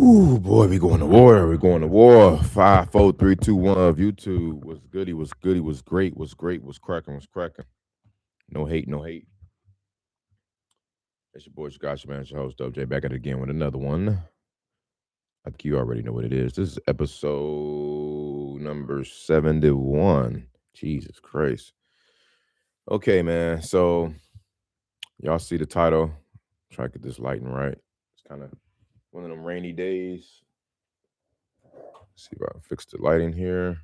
Ooh, boy, we going to war. We're going to war. 5, 4, 3, 2, 1 of YouTube. Was goody, was goody, was great, was great, was cracking, was cracking. No hate, no hate. It's your boy, your guys, your man, your host, DubJ, back at it again with another one. I think you already know what it is. This is episode number 71. Jesus Christ. Okay, man. So, y'all see the title. Try to get this lighting right. It's kind of one of them rainy days. Let's see if I can fix the lighting here.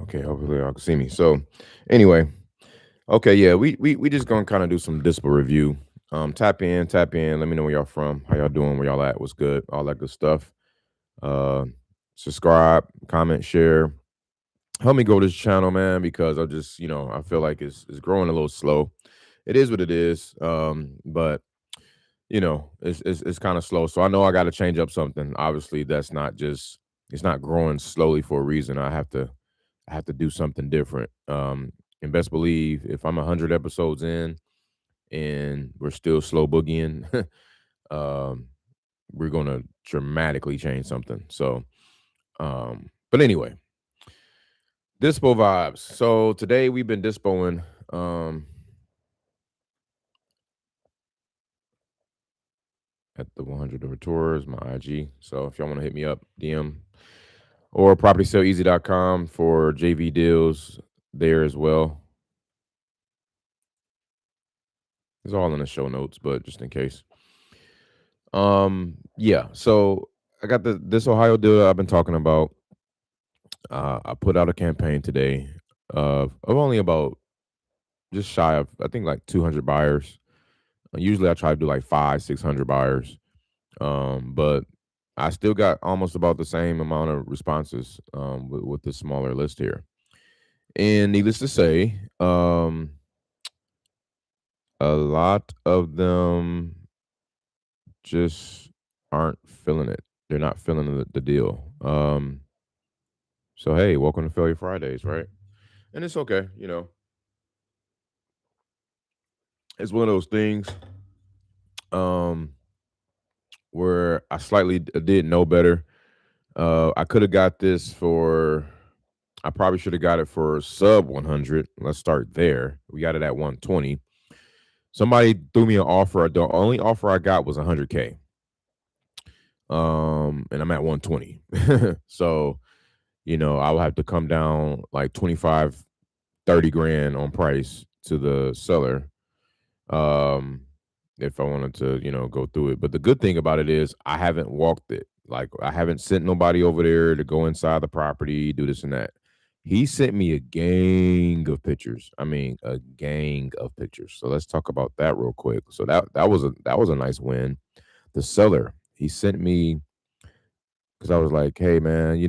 Okay, hopefully y'all can see me. So, anyway, okay, yeah, we just gonna kind of do some Dispo review. Tap in. Let me know where y'all from, how y'all doing, where y'all at, what's good, all that good stuff. Uh, Subscribe, comment, share. Help me grow this channel, man, because I just, I feel like it's growing a little slow. It is what it is. But it's kind of slow. So I know I got to change up something. Obviously, that's not just it's not growing slowly for a reason. I have to do something different. And best believe if I'm 100 episodes in and we're still slow boogieing, um, we're gonna dramatically change something. So, but anyway, Dispo vibes. So today we've been dispoing. At the 100 Over Tours, my IG. So if y'all want to hit me up, DM or propertysaleeasy.com for JV deals there as well. It's all in the show notes, but just in case. Yeah. So I got this Ohio deal that I've been talking about. I put out a campaign today of only about just shy of I think like 200 buyers. Usually I try to do like 500-600 buyers. But I still got almost about the same amount of responses with this smaller list here. And needless to say, a lot of them just aren't feeling it. They're not feeling the deal. So hey, welcome to Failure Fridays, right? And it's okay, It's one of those things um where I slightly did know better. I could have got this for I probably should have got it for sub 100. Let's start there. We got it at 120. Somebody threw me an offer. The only offer I got was 100K. And I'm at 120. So, I would have to come down like 25, 30 grand on price to the seller. If I wanted to, go through it. But the good thing about it is I haven't walked it. Like I haven't sent nobody over there to go inside the property, do this and that. He sent me a gang of pictures. I mean, a gang of pictures. So let's talk about that real quick. So that was a nice win. The seller, he sent me because I was like, hey man,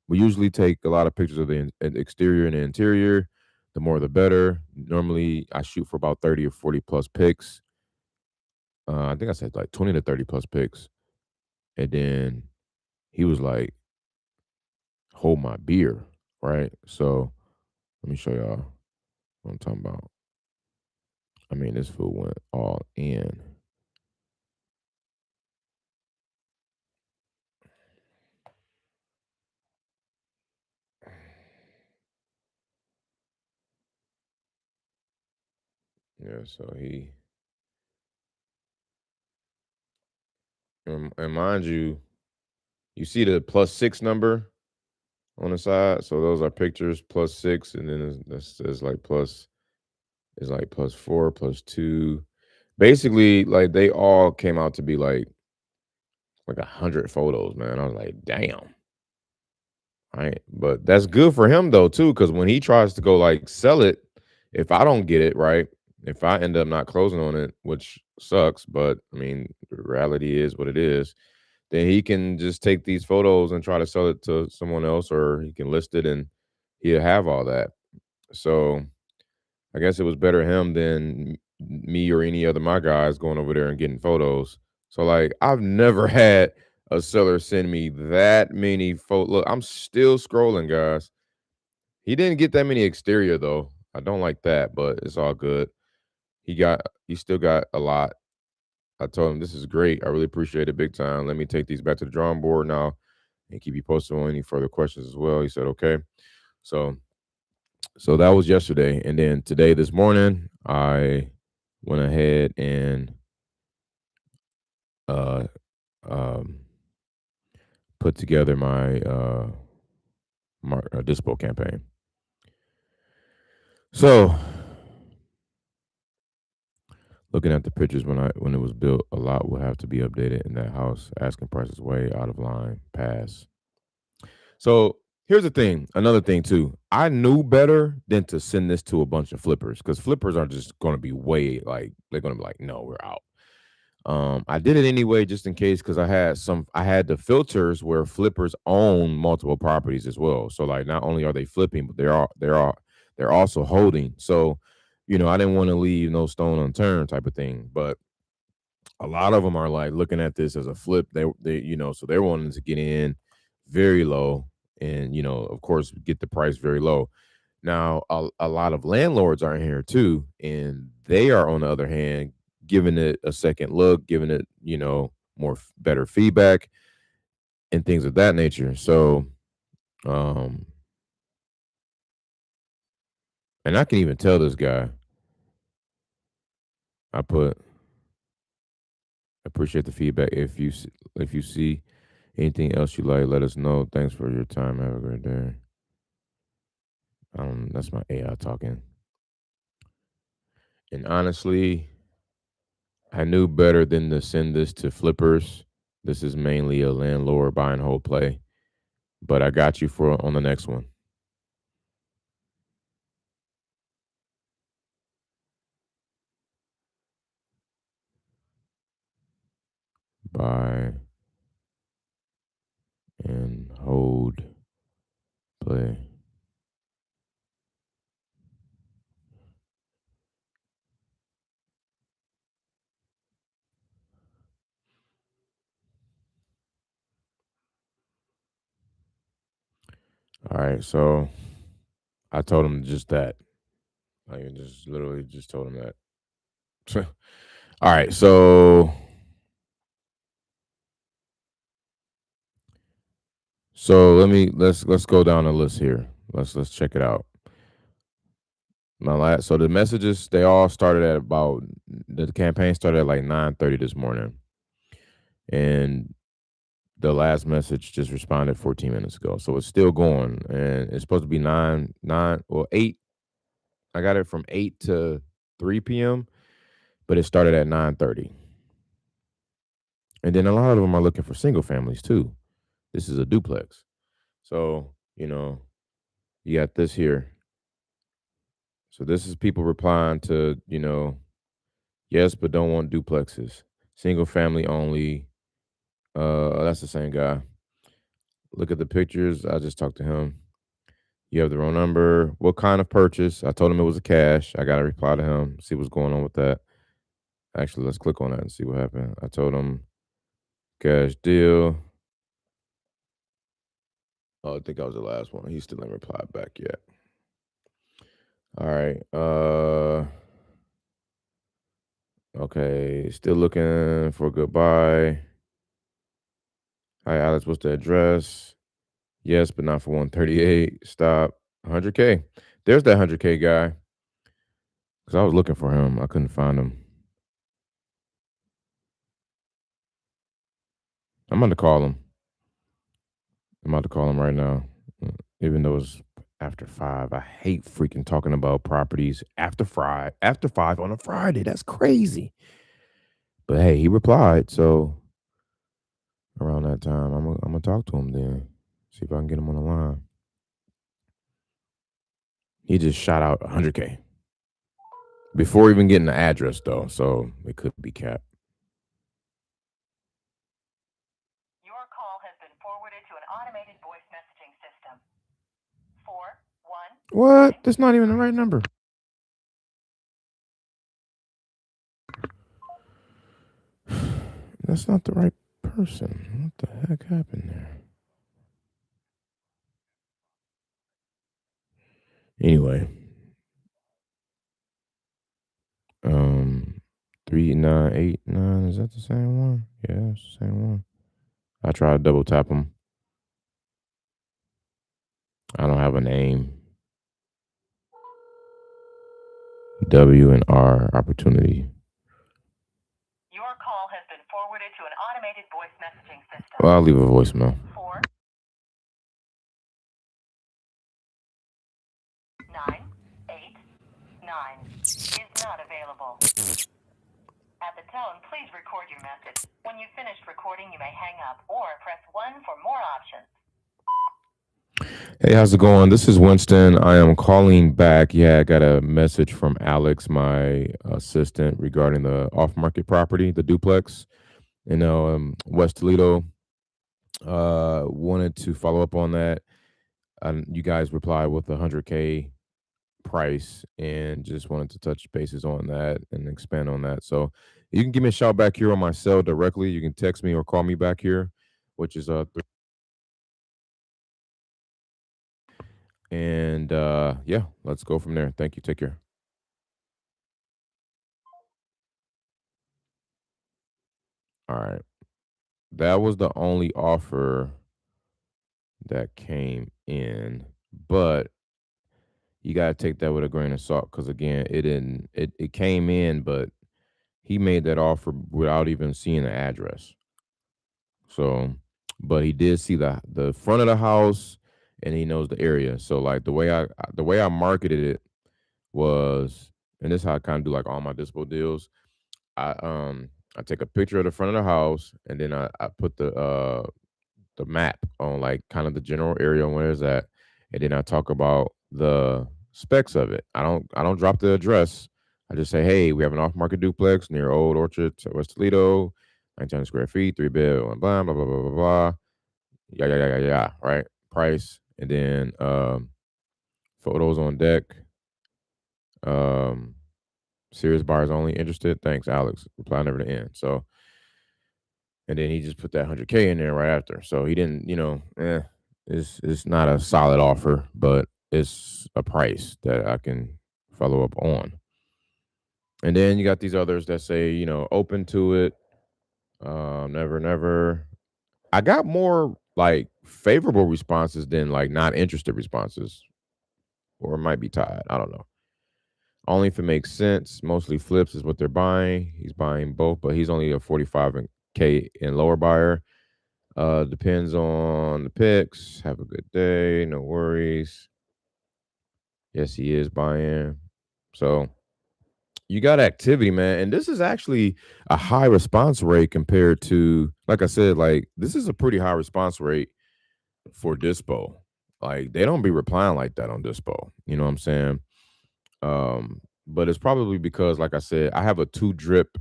we usually take a lot of pictures of the exterior and the interior. The more the better. Normally I shoot for about 30 or 40 plus pics. I think I said like 20 to 30 plus pics. And then he was like, hold my beer, right? So let me show y'all what I'm talking about. I mean, this fool went all in. Yeah, so and mind you, you see the +6 number on the side. So those are pictures +6, and then there's like plus, it's like +4, +2. Basically, like they all came out to be like 100 photos, man. I was like, damn. Right. But that's good for him though, too, because when he tries to go like sell it, if I don't get it right, if I end up not closing on it, which sucks, but I mean, the reality is what it is, then he can just take these photos and try to sell it to someone else, or he can list it and he'll have all that. So I guess it was better him than me or any other my guys going over there and getting photos. So like I've never had a seller send me that many photos. Look, I'm still scrolling, guys. He didn't get that many exterior though. I don't like that, but it's all good. He still got a lot. I told him, "This is great. I really appreciate it big time. Let me take these back to the drawing board now and keep you posted on any further questions as well." He said, "Okay." So so that was yesterday, and then today, this morning, I went ahead and uh um put together my Dispo campaign. So looking at the pictures when it was built, a lot will have to be updated in that house. Asking prices way out of line. Pass. So here's the thing. Another thing too. I knew better than to send this to a bunch of flippers because flippers are just going to be way like they're going to be like, no, we're out. I did it anyway just in case because I had the filters where flippers own multiple properties as well. So like not only are they flipping, but they're also holding. So I didn't want to leave no stone unturned type of thing. But a lot of them are like looking at this as a flip. So they're wanting to get in very low and of course get the price very low. Now a lot of landlords are in here too, and they are on the other hand giving it a second look, giving it better feedback and things of that nature. So um and I can even tell this guy, I put appreciate the feedback. If you see anything else you like, let us know. Thanks for your time. Have a great day. That's my AI talking. And honestly, I knew better than to send this to flippers. This is mainly a landlord buy and hold play. But I got you for on the next one. Buy and hold play. All right, so I told him just that. I just literally just told him that. All right, so let's go down the list here. Let's check it out. So the messages they all started at about the campaign started at like 9:30 this morning, and the last message just responded 14 minutes ago. So it's still going, and it's supposed to be 8. I got it from 8 to 3 p.m., but it started at 9:30. And then a lot of them are looking for single families too. This is a duplex. So, you got this here. So this is people replying to, yes, but don't want duplexes. Single family only. That's the same guy. Look at the pictures. I just talked to him. You have the wrong number. What kind of purchase? I told him it was a cash. I got to reply to him, see what's going on with that. Actually, let's click on that and see what happened. I told him cash deal. Oh, I think that was the last one. He still ain't replied back yet. All right. Okay. Still looking for goodbye. Hi, Alex. What's the address? Yes, but not for 138. Stop. 100K. There's that 100K guy. Because I was looking for him. I couldn't find him. I'm going to call him. I'm about to call him right now. Even though it's after 5. I hate freaking talking about properties after 5 on a Friday. That's crazy. But hey, he replied. So around that time, I'm gonna talk to him then. See if I can get him on the line. He just shot out 100K before even getting the address though, so it could be cap. Your call has been forwarded to an automated voice messaging system. 4-1. What? That's not even the right number. That's not the right person. What the heck happened there? Anyway, um, 3989. Is that the same one? Yeah, it's the same one. I tried to double tap them. I don't have a name. W and R opportunity. Your call has been forwarded to an automated voice messaging system. Well, I'll leave a voicemail. 4989 is not available. At the tone, please record your message. When you've finished recording, you may hang up or press 1 for more options. Hey, how's it going? This is Winston. I am calling back. Yeah, I got a message from Alex, my assistant, regarding the off-market property, the duplex in West Toledo. Wanted to follow up on that. You guys replied with a 100K price, and just wanted to touch bases on that and expand on that. So you can give me a shout back here on my cell directly. You can text me or call me back here, which is and yeah, let's go from there. Thank you. Take care. All right. That was the only offer that came in, but you got to take that with a grain of salt, because again, it came in, but he made that offer without even seeing the address. So, but he did see the front of the house, and he knows the area. So like the way I marketed it was, and this is how I kind of do like all my Dispo deals. I take a picture of the front of the house, and then I put the map on like kind of the general area where it's at, and then I talk about the specs of it. I don't drop the address. I just say, hey, we have an off-market duplex near Old Orchard, West Toledo, 900 square feet, 3 bed, blah blah blah blah blah blah. Yeah, yeah, yeah, yeah, yeah. Right, price, and then photos on deck. Um, serious buyers only. Interested? Thanks, Alex. Reply never to end. So, and then he just put that 100K in there right after. So he didn't, it's not a solid offer, but it's a price that I can follow up on. And then you got these others that say, open to it, never, never. I got more like favorable responses than like not interested responses, or it might be tied. I don't know. Only if it makes sense. Mostly flips is what they're buying. He's buying both, but he's only a 45K and lower buyer. Depends on the picks. Have a good day. No worries. Yes, he is buying. So you got activity, man. And this is actually a high response rate compared to, like I said, like this is a pretty high response rate for Dispo. Like they don't be replying like that on Dispo. You know what I'm saying? But it's probably because, like I said, I have a two drip.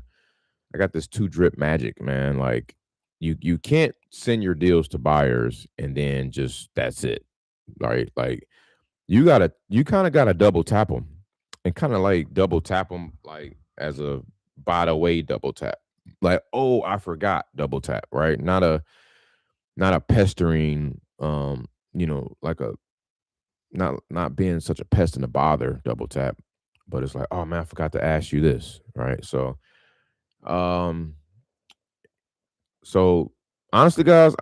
I got this two drip magic, man. Like you can't send your deals to buyers and then just that's it, right? Like you kind of gotta double tap them, and kind of like double tap them like as a by the way double tap. Like, oh, I forgot double tap, right? Not a pestering, like a not being such a pest and a bother double tap, but it's like, oh man, I forgot to ask you this, right? Um so honestly, guys,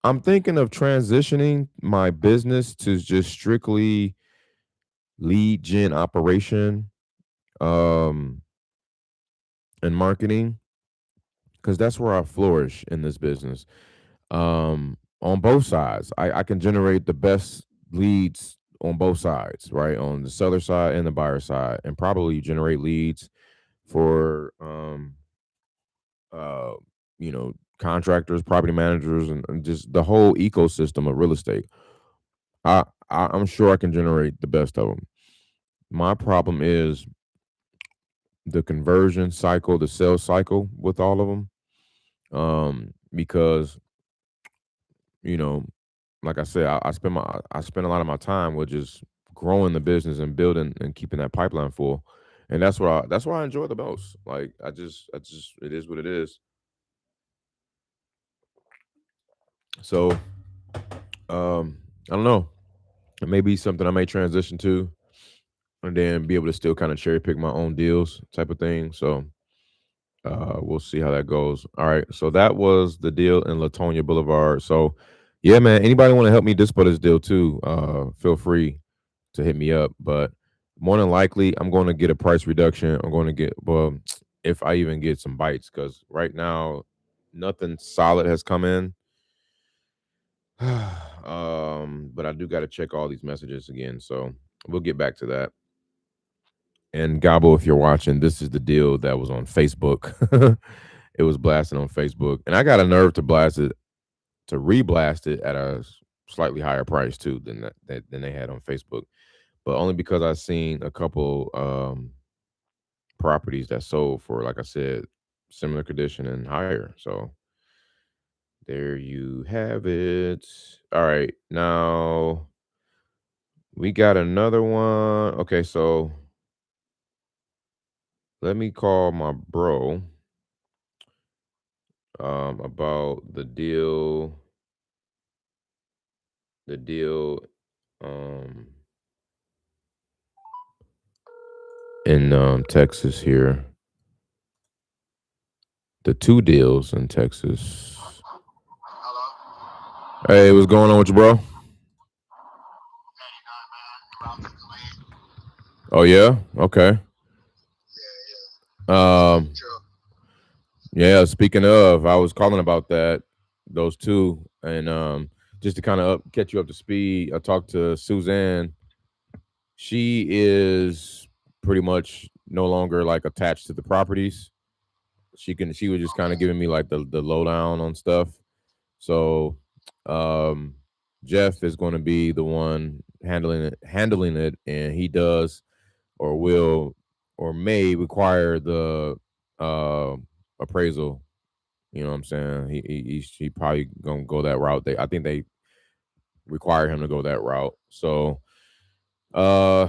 I'm thinking of transitioning my business to just strictly lead gen operation, um and marketing, because that's where I flourish in this business. On both sides, I can generate the best leads on both sides, right? On the seller side and the buyer side, and probably generate leads for uh contractors, property managers, and just the whole ecosystem of real estate. I'm sure I can generate the best of them. My problem is the conversion cycle, the sales cycle with all of them. Because you know, like I said, I spend a lot of my time with just growing the business and building and keeping that pipeline full, and that's why I enjoy the most. Like I just it is what it is. So I don't know. It may be something I may transition to. and then be able to still kind of cherry pick my own deals type of thing. So we'll see how that goes. All right. So that was the deal in Latonia Boulevard. So yeah, man, anybody want to help me dispo this deal too? Feel free to hit me up. But more than likely, I'm going to get a price reduction. I'm going to get, well, if I even get some bites, because right now nothing solid has come in. But I do got to check all these messages again. So we'll get back to that. And Gabo, if you're watching, this is the deal that was on Facebook. It was blasted on Facebook, and I got a nerve to blast it, to reblast it at a slightly higher price too than they had on Facebook, but only because I seen a couple properties that sold for, like I said, similar condition and higher. So there you have it. All right, now we got another one. Okay, so let me call my bro about the deal um in Texas here. The two deals in Texas. Hey, what's going on with you, bro? Oh yeah, okay. Um, yeah. Speaking of, I was calling about those two, and just to kind of catch you up to speed. I talked to Suzanne. She is pretty much no longer like attached to the properties. She was just kind of giving me like the lowdown on stuff. So um Jeff is going to be the one handling it, and he does or will or may require the uh appraisal. You know what I'm saying? He probably gonna go that route. I think they require him to go that route. Uh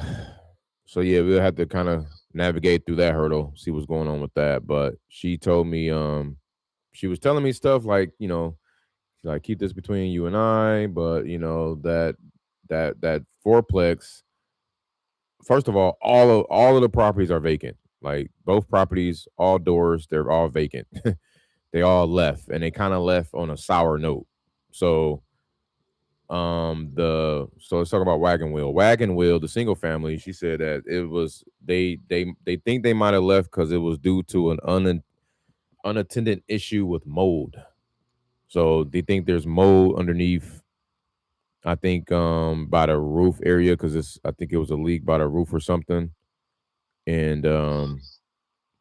so yeah, we'll have to kind of navigate through that hurdle, see what's going on with that. But she told me she was telling me stuff like, like keep this between you and I, but that fourplex. First of all of the properties are vacant. Like both properties, all doors, they're all vacant. They all left, and they kind of left on a sour note. So let's talk about Wagon Wheel. Wagon Wheel, the single family. She said that it was they think they might have left because it was due to an unattended issue with mold. So they think there's mold underneath, I think by the roof area, because I think it was a leak by the roof or something. And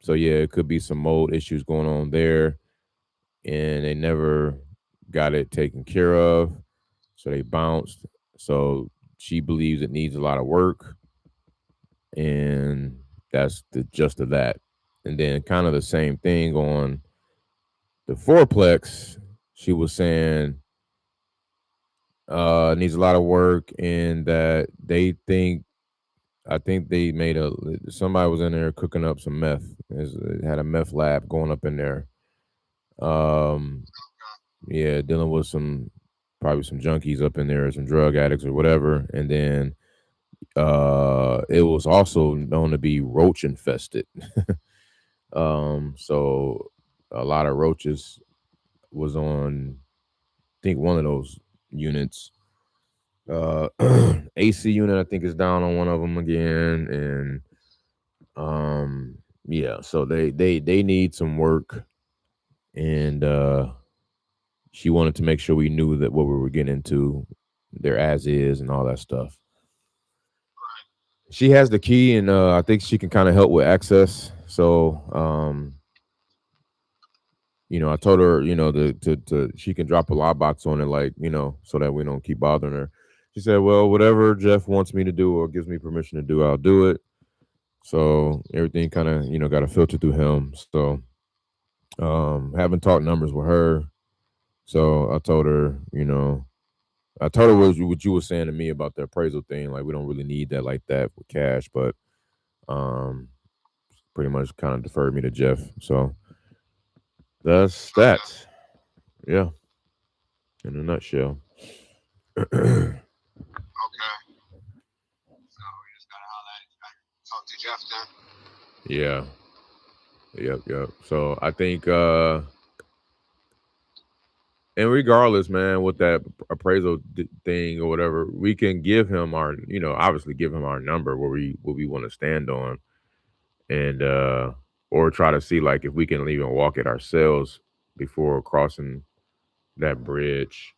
so yeah, it could be some mold issues going on there, and they never got it taken care of. So they bounced. So she believes it needs a lot of work, and that's the just of that. And then kind of the same thing on the fourplex. She was saying needs a lot of work, and that they think, I think they made somebody was in there cooking up some meth. It had a meth lab going up in there. Um, yeah, dealing with probably some junkies up in there, some drug addicts or whatever. And then it was also known to be roach infested. So a lot of roaches was on, I think, one of those units. Uh, AC unit, I think, is down on one of them again, and yeah. So they need some work, and she wanted to make sure we knew that what we were getting into, their as is, and all that stuff. She has the key, and I think she can kind of help with access. So I told her, to she can drop a lock box on it, like, so that we don't keep bothering her. She said, well, whatever Jeff wants me to do or gives me permission to do, I'll do it. So everything kind of, got to filter through him. So haven't talked numbers with her. So I told her what you were saying to me about the appraisal thing. Like, we don't really need that like that with cash, but um pretty much kind of deferred me to Jeff. So that's that. Yeah, in a nutshell. talk to Jeff then. Yeah. Yep. So I think, and regardless, man, with that appraisal thing or whatever, we can give him our, obviously give him our number where we want to stand on, and or try to see like if we can even walk it ourselves before crossing that bridge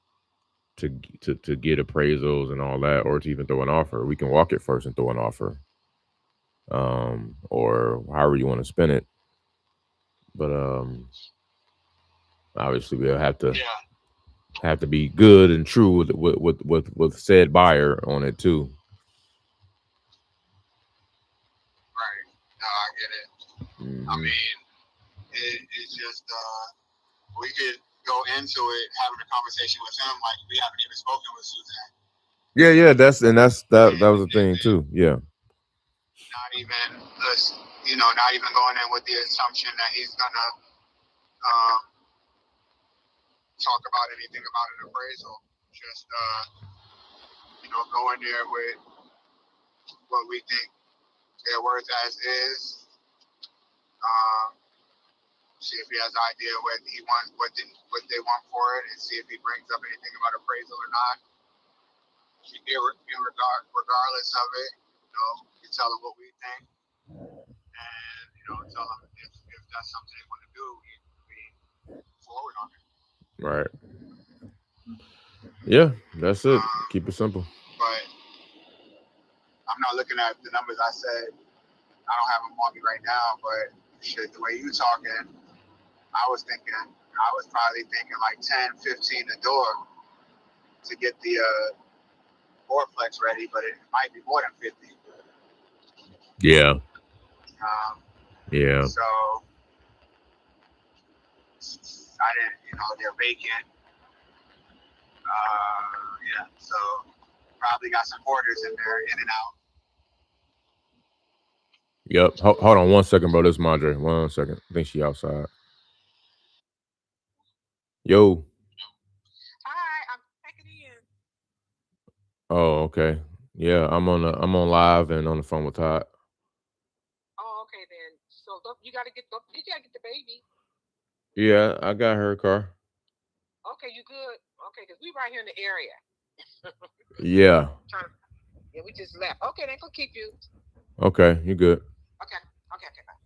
to get appraisals and all that, or to even throw an offer. We can walk it first and throw an offer, or however you want to spin it. But obviously we'll have to be good and true with said buyer on it too. Right. No, I get it. Mm-hmm. I mean, it's just we could go into it having a conversation with him like we haven't even spoken with Suzanne. Yeah, that was the thing too. Yeah. Not even us, not even going in with the assumption that he's gonna talk about anything about an appraisal. Just go in there with what we think they're worth as is. See if he has an idea what he wants, what they want for it, and see if he brings up anything about appraisal or not. Regardless of it, you tell him what we think, and tell him if that's something they want to do, we forward on it. Right. Yeah, that's it. Keep it simple. But I'm not looking at the numbers I said. I don't have them on me right now, but shit, the way you talking, I was probably thinking like 10, 15 a door to get the fourplex ready, but it might be more than 50. Yeah. Yeah. So I didn't, they're vacant. Yeah. So probably got some orders in there, in and out. Yep. Hold on 1 second, bro. This is Madre. 1 second. I think she outside. Yo. Hi, I'm checking in. Oh, okay. Yeah, I'm on live and on the phone with Todd. Oh, okay then. So you gotta get the baby. Yeah, I got her car. Okay, you good? Okay, because we right here in the area. Yeah. Yeah, we just left. Okay, then go keep you. Okay, you good. Okay,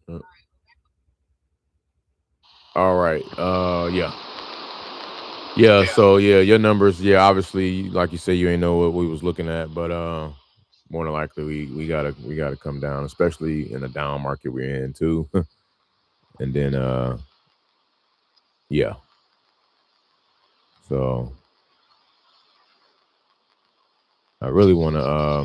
bye. All right. Yeah, so your numbers, obviously, like you say, you ain't know what we was looking at, but more than likely we gotta come down, especially in the down market we're in too. And then yeah. So I really wanna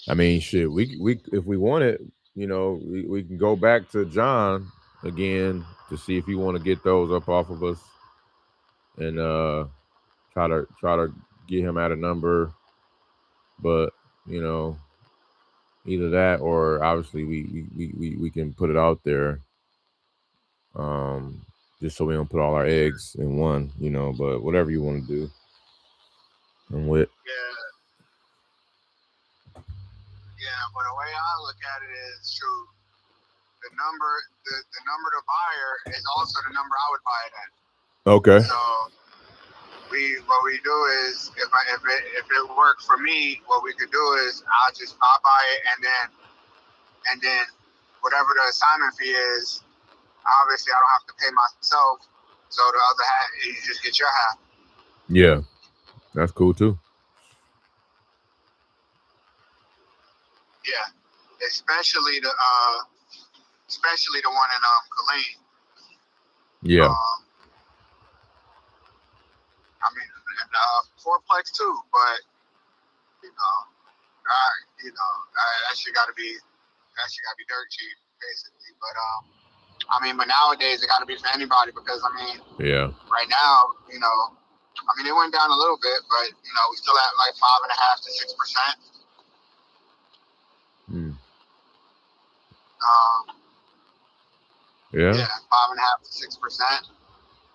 I mean shit, we if we want it, we can go back to John again to see if you want to get those up off of us and try to get him at a number. But either that or obviously we can put it out there, just so we don't put all our eggs in one, but whatever you want to do. And with But the way I look at it is true. The number to buyer is also the number I would buy it at. Okay. So what we do is if it works for me, what we could do is I'll buy it and then whatever the assignment fee is, obviously I don't have to pay myself. So the other half, you just get your half. Yeah, that's cool too. Yeah, especially the one in Killeen. Yeah. I mean, fourplex too, but that shit got to be dirt cheap, basically. But but nowadays it got to be for anybody because yeah. Right now, it went down a little bit, but we still at like 5.5% to 6%. Yeah. 5.5% to 6%.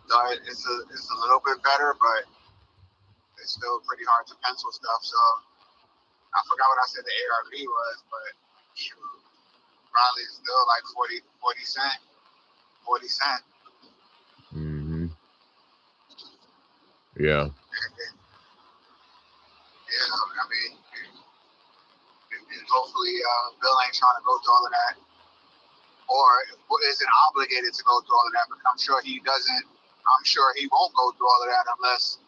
So it's a little bit better, but it's still pretty hard to pencil stuff. So I forgot what I said the ARV was, but probably still like 40 cent. 40 cent. Mm-hmm. Yeah. Yeah, I mean, and hopefully Bill ain't trying to go through all of that, or isn't obligated to go through all of that. But I'm sure he doesn't. I'm sure he won't go through all of that unless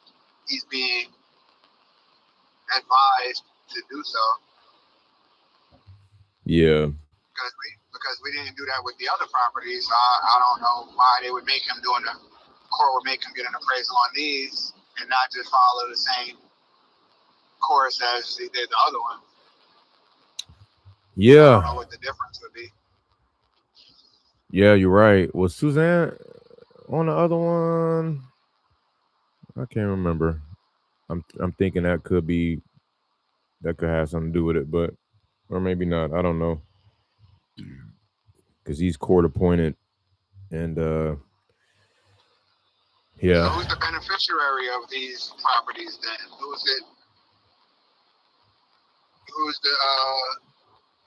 he's being advised to do so. Yeah. Because we didn't do that with the other properties. I don't know why they would make him court would make him get an appraisal on these and not just follow the same course as he did the other one. Yeah. I don't know what the difference would be. Yeah, you're right. Was Suzanne on the other one? I can't remember. I'm thinking that could have something to do with it, but or maybe not. I don't know. Because he's court appointed, and yeah. So who's the beneficiary of these properties then? Who's the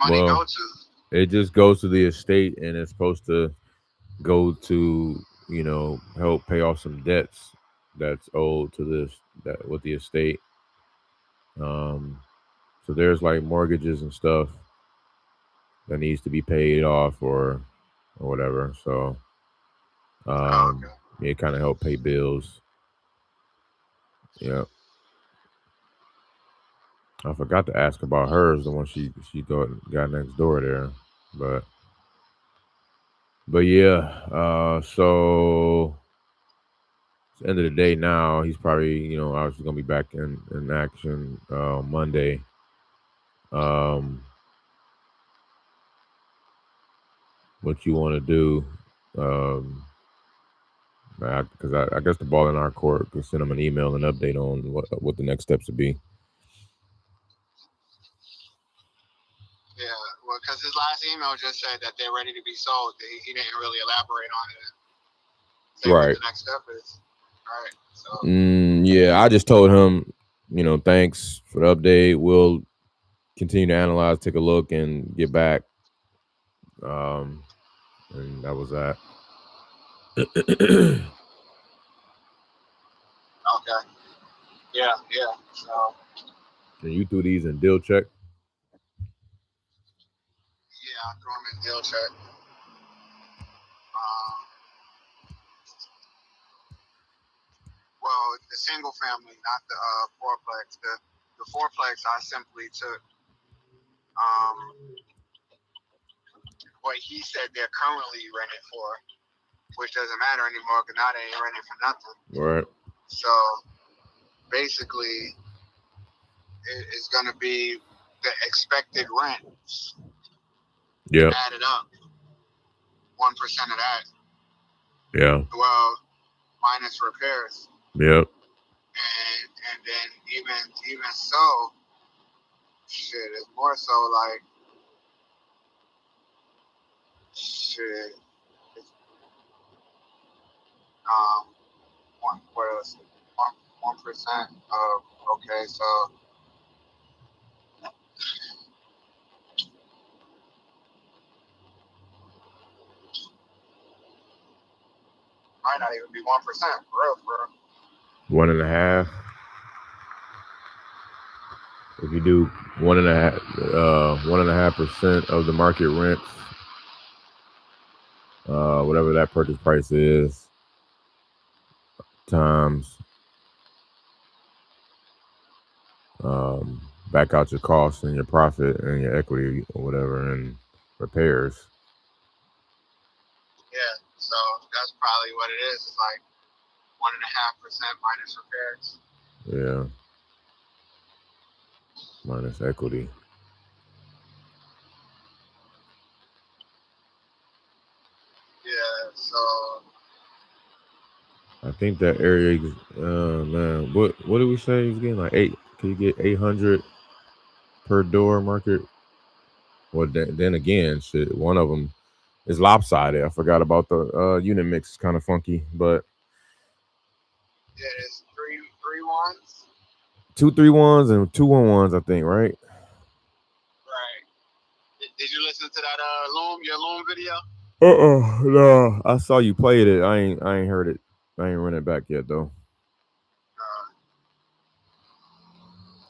money go to? It just goes to the estate, and it's supposed to go to, help pay off some debts that's owed to with the estate. So there's like mortgages and stuff that needs to be paid off or whatever. So it kind of help pay bills. Yeah. I forgot to ask about hers, the one she got next door there. But yeah, so it's the end of the day now. He's probably, obviously gonna be back in action Monday. What you want to do? Because I guess the ball in our court. Could send him an email and update on what the next steps would be. Yeah, well, because his last email just said that they're ready to be sold. He didn't really elaborate on it. Say Right. what the next step is. All right. So. Yeah, I just told him, thanks for the update. We'll continue to analyze, take a look, and get back. And that was that. Okay. Yeah. So. And you threw these in deal check? Yeah, I threw them in deal check. Well, the single family, not the fourplex. The fourplex, I simply took what he said they're currently rented for, which doesn't matter anymore because now they ain't renting for nothing. Right. So basically, it's going to be the expected rents. Yeah. Added up. 1% of that. Yeah. Well, minus repairs. Yep. And then even so, shit, it's more so like shit. What else? 1% of okay, so might not even be 1%, bro. 1.5. If you do 1.5% of the market rents, whatever that purchase price is, times back out your costs and your profit and your equity or whatever and repairs. Yeah, so that's probably what it is. It's like 1.5% minus repairs. Yeah. Minus equity. Yeah, so I think that area, man, what did we say he's getting? Like 8? Can you get 800 per door market? Well, then again, shit, one of them is lopsided. I forgot about the unit mix. It's kind of funky, but yeah, there's three ones. 2 3-1s and 2 1-1s, I think, right? Did you listen to that your Loom video? No. I saw you played it. I ain't heard it. I ain't run it back yet though.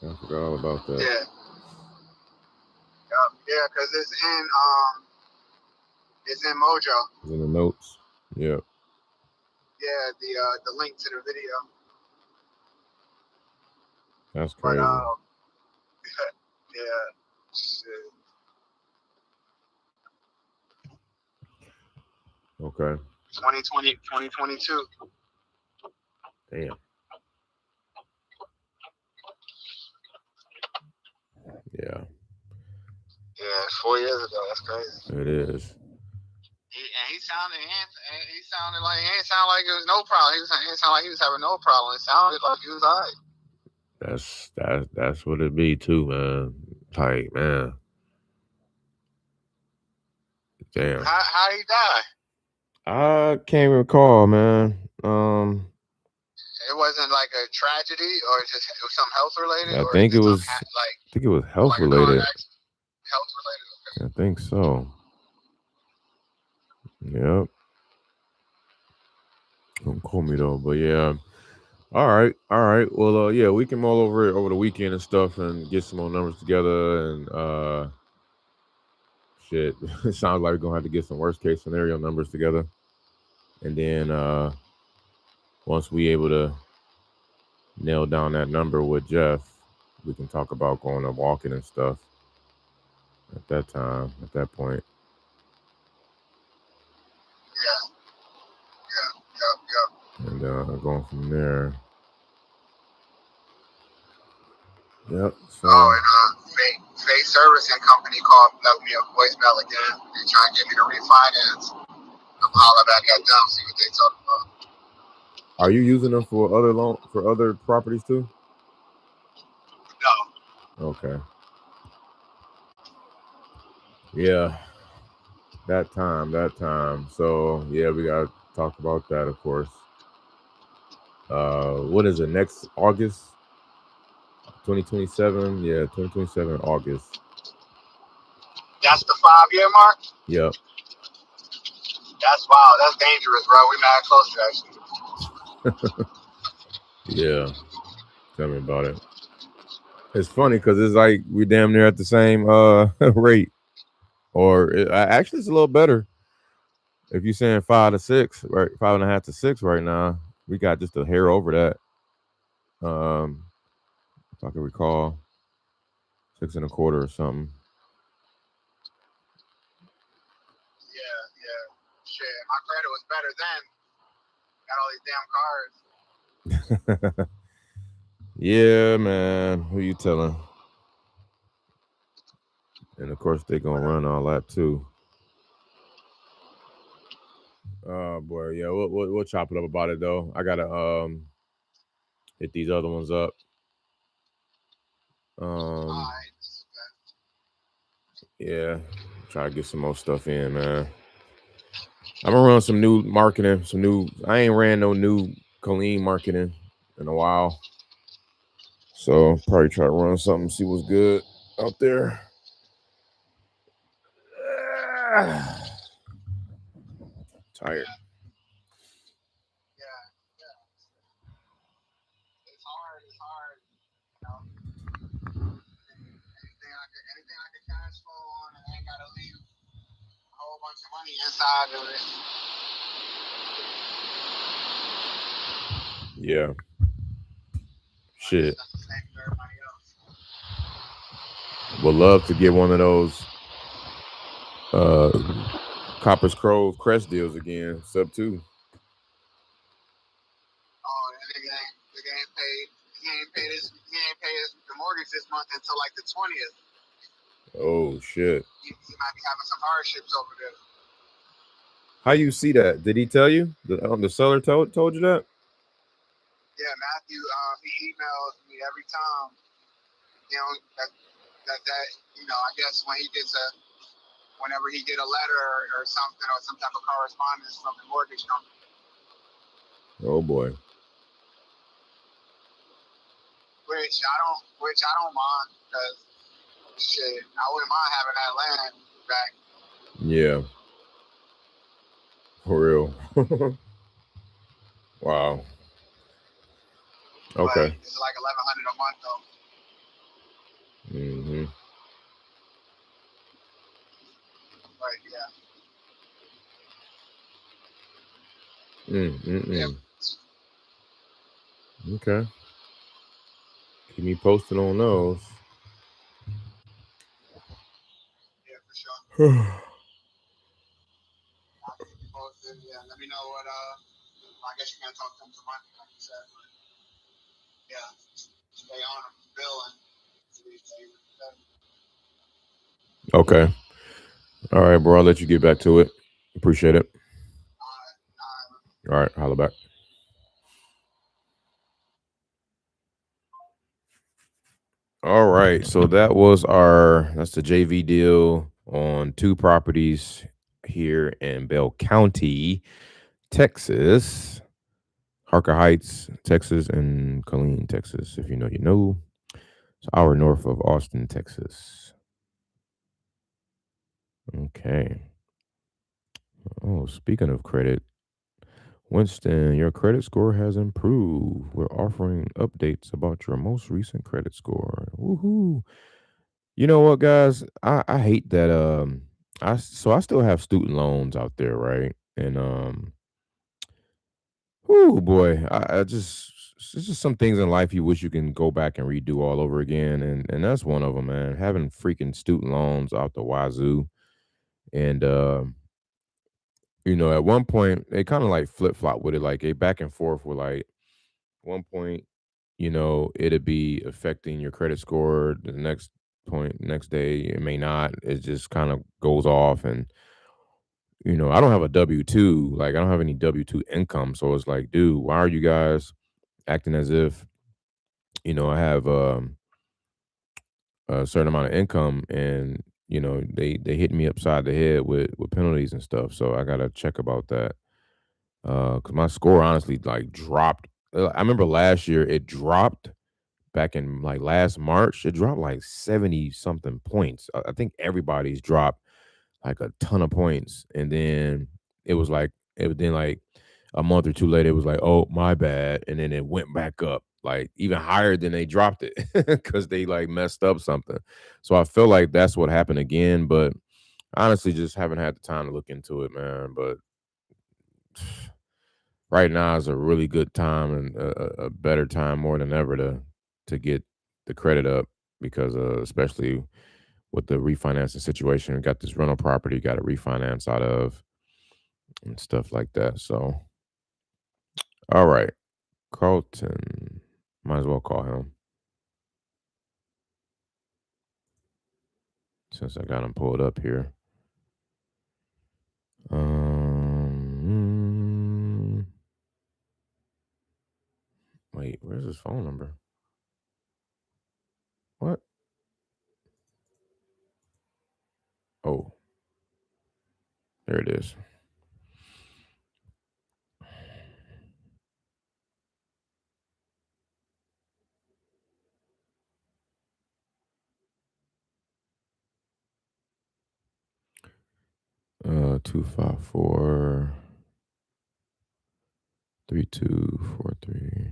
I forgot all about that. Yeah. Yeah, because it's in Mojo. It's in the notes. Yeah. Yeah, the link to the video. That's But crazy. yeah, shit. Okay. 2022. Damn. Yeah. Yeah, 4 years ago. That's crazy. It is. He sounded like he ain't sound like it was no problem. He didn't sound like he was having no problem. It sounded like he was alright. That's what it be too, man. Like, man. Damn. How did he die? I can't recall, man. It wasn't like a tragedy, or it was something health related. I think it was health related. Health related. Okay. I think so. Yep. Don't call me though, but yeah. All right. Well, yeah, we can mull over it over the weekend and stuff, and get some more numbers together. And shit, it sounds like we're gonna have to get some worst case scenario numbers together, and then once we able to nail down that number with Jeff, we can talk about going up walking and stuff. At that point. Yeah. And going from there. Yep. So. Fake servicing company left me a voicemail again. They trying to get me to refinance. I'm holler back at them, see what they talk about. Are you using them for other properties too? No. Okay. Yeah. That time. So yeah, we gotta talk about that, of course. What is it? Next August? 2027? Yeah, 2027 August. That's the 5-year mark? Yep. That's wild. That's dangerous, bro. We mad close to that shit. Yeah. Tell me about it. It's funny because it's like we damn near at the same rate. Or actually it's a little better. If you're saying 5 to 6, right? 5.5 to 6 right now, we got just a hair over that. If I can recall, 6.25 or something. Yeah. Shit, my credit was better then. Got all these damn cars. Yeah, man. Who you telling? And of course they gonna run all that too. Oh boy, yeah. We'll chop it up about it though. I gotta hit these other ones up. Yeah, try to get some more stuff in, man. I'm gonna run some new marketing, I ain't ran no new Colleen marketing in a while. So probably try to run something, see what's good out there. Tired. Yeah. It's hard. You know, anything I can cash flow on, and I ain't gotta leave a whole bunch of money inside of it. Yeah. Shit. Would love to get one of those Copper's Cove Crest deals again, sub 2. Oh, the nigga ain't paid. He ain't paid the mortgage this month until like the 20th. Oh shit. He might be having some hardships over there. How you see that? Did he tell you? The seller told you that? Yeah, Matthew. He emails me every time. You know that I guess whenever he get a letter or something or some type of correspondence from the mortgage company. Oh boy. Which I don't mind, because shit, I wouldn't mind having that land. back. Yeah. For real. Wow. Okay. But it's like $1,100 a month though. Mm-hmm. But yeah. Mm-mm-mm. Yep. Okay. Keep me posted on those. Yeah, for sure. I'll keep you posted. Yeah, let me know what. I guess you can't talk to them to Monday, like you said. But yeah, stay on them, Bill, and Okay. All right, bro. I'll let you get back to it. Appreciate it. All right. Holla back. All right. So that's the JV deal on 2 properties here in Bell County, Texas. Harker Heights, Texas, and Colleen, Texas. If you know, you know. It's an hour north of Austin, Texas. Okay. Oh, speaking of credit, Winston, your credit score has improved. We're offering updates about your most recent credit score. Woohoo! You know what, guys? I hate that. I still have student loans out there, right? And oh boy, I just it's just some things in life you wish you can go back and redo all over again, and that's one of them, man. Having freaking student loans out the wazoo, and at one point they kind of like flip flop with it, like a back and forth with like one point, it'd be affecting your credit score. The next day, it may not. It just kind of goes off, and I don't have a W-2. Like I don't have any W-2 income, so it's like, dude, why are you guys acting as if I have a certain amount of income, and they hit me upside the head with penalties and stuff. So I gotta check about that because my score honestly like dropped. I remember last year it dropped back in like last March. It dropped like 70 something points. I think everybody's dropped like a ton of points, and then it was then like a month or two later, it was like, oh, my bad. And then it went back up, like even higher than they dropped it because they like messed up something. So I feel like that's what happened again. But honestly, just haven't had the time to look into it, man. But right now is a really good time and a better time more than ever to get the credit up because especially with the refinancing situation, we got this rental property, got to refinance out of and stuff like that. So, all right. Carlton. Might as well call him since I got him pulled up here. Wait, where's his phone number? What? Oh, there it is. Uh, 254 3243.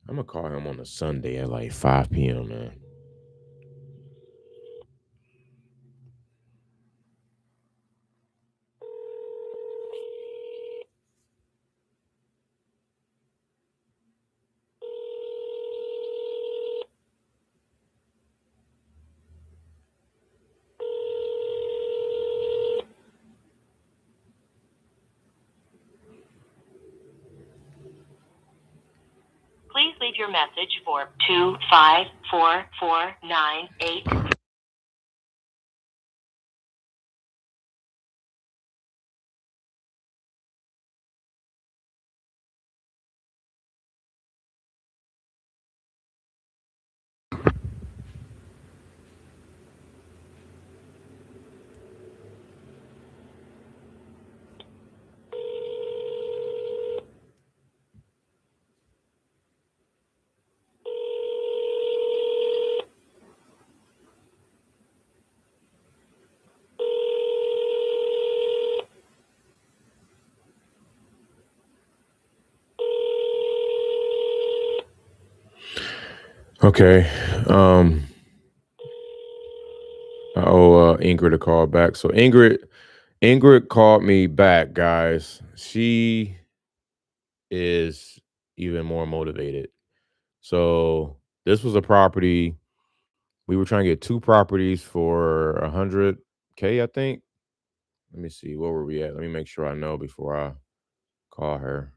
I'm gonna call him on a Sunday at like 5 p.m., man. Please leave your message for 254498. Okay. I owe Ingrid a call back. So Ingrid called me back, guys. She is even more motivated. So this was a property. We were trying to get 2 properties for $100K, I think. Let me see. Where were we at? Let me make sure I know before I call her.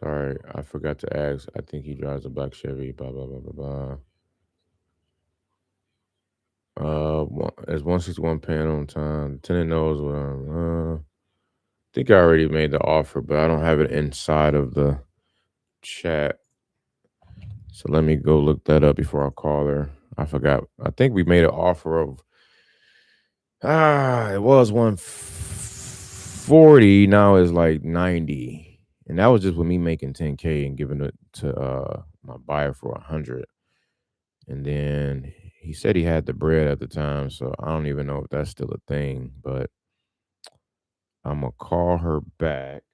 Sorry, I forgot to ask. I think he drives a black Chevy. Blah blah blah blah blah. It's 161 paying on time. The tenant knows what I'm. I think I already made the offer, but I don't have it inside of the chat. So let me go look that up before I call her. I forgot. I think we made an offer of. It was 140. Now it's like 90, and that was just with me making 10K and giving it to my buyer for 100. And then he said he had the bread at the time, so I don't even know if that's still a thing. But I'm gonna call her back.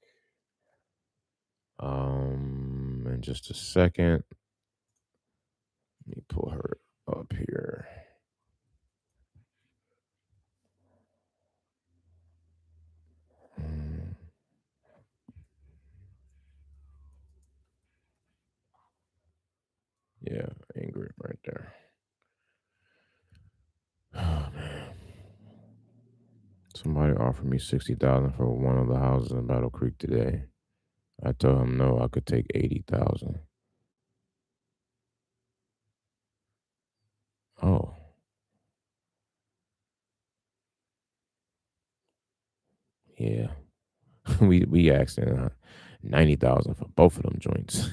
In just a second. Let me pull her up here. Yeah, Ingrid right there. Oh man. Somebody offered me $60,000 for one of the houses in Battle Creek today. I told him no, I could take $80,000. Oh. Yeah. we asked $90,000 for both of them joints.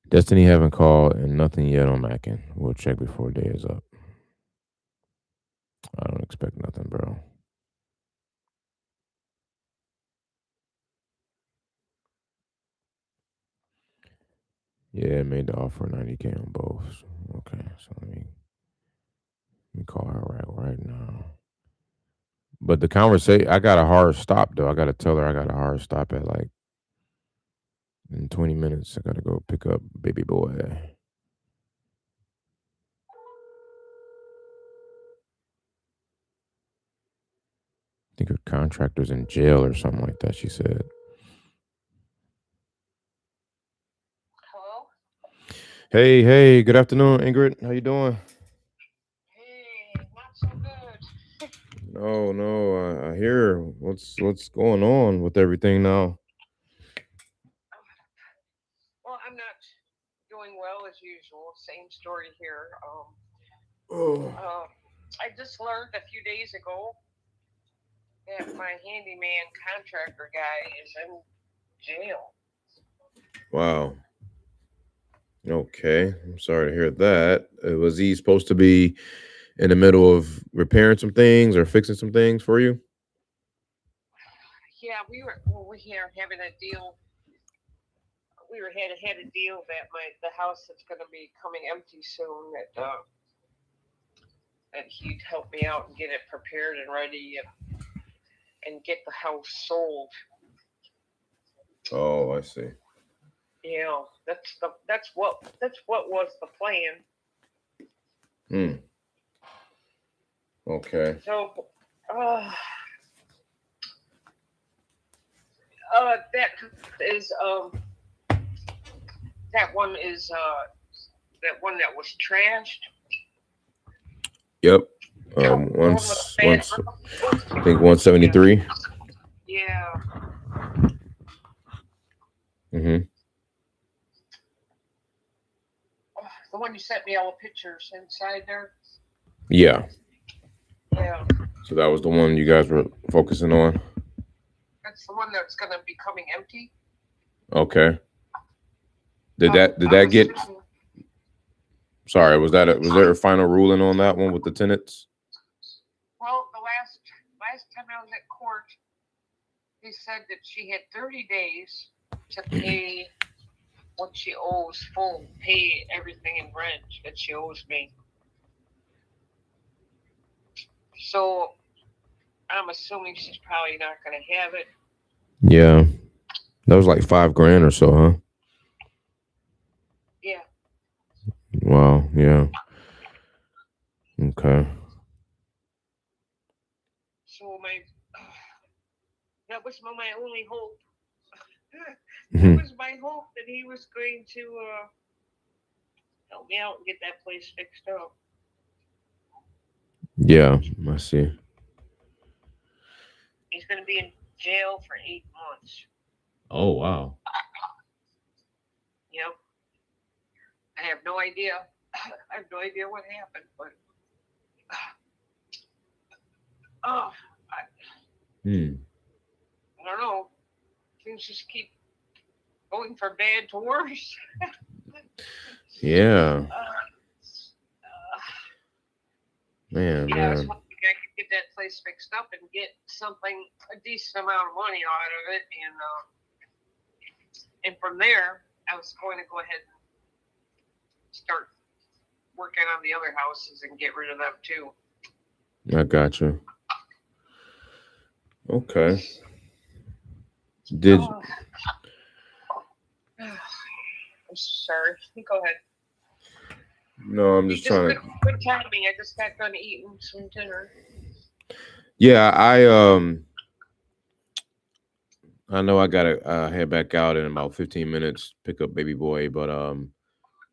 Destiny haven't called and nothing yet on Mackin. We'll check before day is up. I don't expect nothing, bro. Yeah, made the offer 90K on both. Okay, so let me call her right now. But the conversation, I got a hard stop though. I got to tell her I got a hard stop at like in 20 minutes. I got to go pick up baby boy. I think her contractor's in jail or something like that, she said. Hello? Hey, good afternoon, Ingrid. How you doing? Hey, not so good. No, I hear what's going on with everything now. Well, I'm not doing well as usual. Same story here. I just learned a few days ago that my handyman contractor guy is in jail. Wow. Okay, I'm sorry to hear that. Was he supposed to be in the middle of repairing some things or fixing some things for you? Yeah, we were here having a deal. We had a deal that the house that's going to be coming empty soon that he'd help me out and get it prepared and ready and get the house sold. Oh, I see. Yeah, that's what was the plan. Okay. So, that one is that one that was trashed. Yep. Once I think 173. Yeah. Mm-hmm. The one you sent me all the pictures inside there. Yeah. Yeah. So that was the one you guys were focusing on. That's the one that's going to be coming empty. Okay. Did that get? Sorry, was there a final ruling on that one with the tenants? Well, the last time I was at court, they said that she had 30 days to pay what she owes full, pay everything in rent that she owes me. So I'm assuming she's probably not going to have it. Yeah. That was like $5,000 or so, huh? Yeah. Wow. Yeah. Okay. So that was my only hope. Mhm. That was my hope that he was going to help me out and get that place fixed up. Yeah, I see. He's going to be in jail for 8 months. Oh, wow. Yep. I have no idea. I have no idea what happened, but I don't know. Things just keep going from bad to worse. Yeah. Man, I was man. hoping I could get that place fixed up and get a decent amount of money out of it, and from there, I was going to go ahead and start working on the other houses and get rid of them too. I got you. Okay. Did I'm sorry. Go ahead. No, I'm just trying to. Good timing. I just got done eating some dinner. Yeah, I know I gotta head back out in about 15 minutes, pick up baby boy, but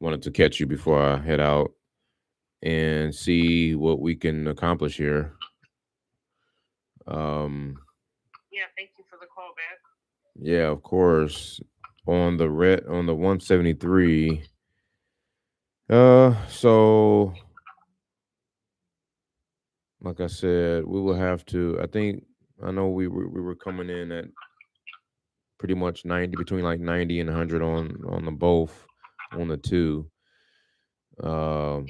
wanted to catch you before I head out and see what we can accomplish here. Yeah, thank you for the call back. Yeah, of course. On the 173. So like I said, we will have to. I know we were coming in at pretty much 90, between like 90 and 100 on the both, on the two. Yeah, I remember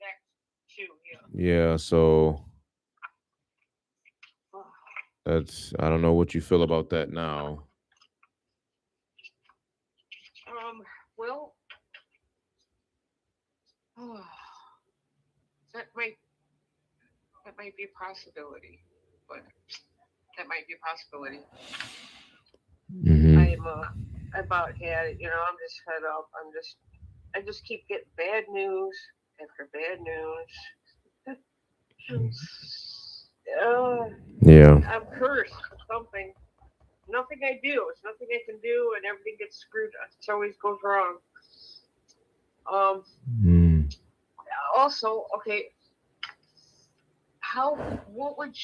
that too. Yeah. So I don't know what you feel about that now. Well, that might be a possibility, but that might be a possibility. Mm-hmm. I about had it. I'm just fed up. I just keep getting bad news after bad news. Yeah. I'm cursed for something. Nothing I do. It's nothing I can do, and everything gets screwed up. It always goes wrong. Also, okay. What would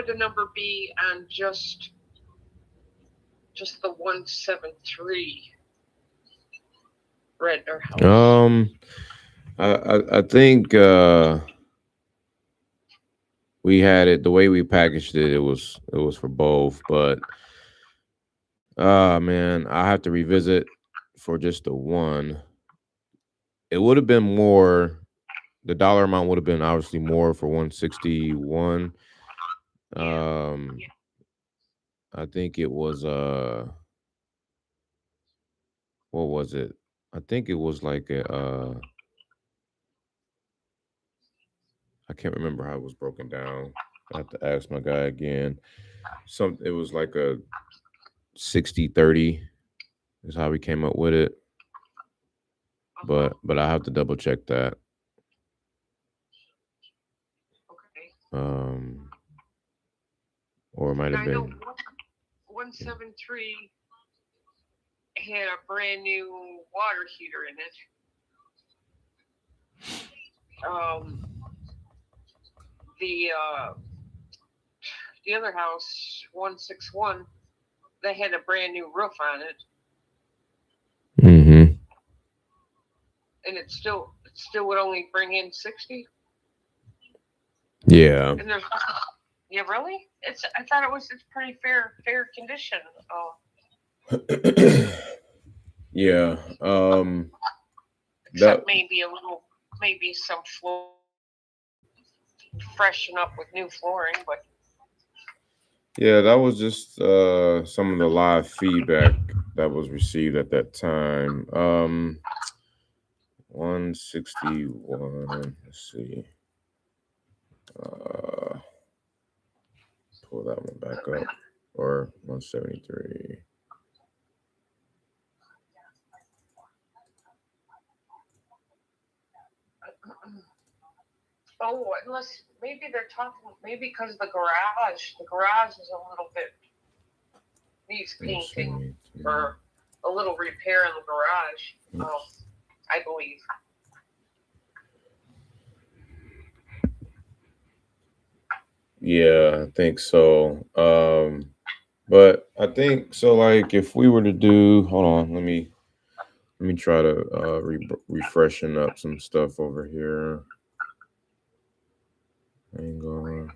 the number be on just the 173 Redner house? I think we had it the way we packaged it. It was for both, but man, I have to revisit for just the one. It would have been more. The dollar amount would have been obviously more for 161. I think it was what was it? I think it was like I can't remember how it was broken down. I have to ask my guy again. It was like a 60-30 is how we came up with it. But I have to double check that. Okay. Or it might have been 173 had a brand new water heater in it. The other house, 161, they had a brand new roof on it. Mm-hmm. And it still would only bring in 60. Yeah. And there's yeah, really? I thought it was pretty fair condition. Yeah. Except maybe some floor freshen up with new flooring, but yeah, that was just some of the live feedback that was received at that time. 161. Let's see. pull that one back up. Or 173. Oh, unless maybe they're talking, maybe because the garage is a little bit needs painting or a little repair in the garage. I believe. Yeah, I think so. But I think so. Like, if we were to do, hold on, let me try to refreshen up some stuff over here. Hang on.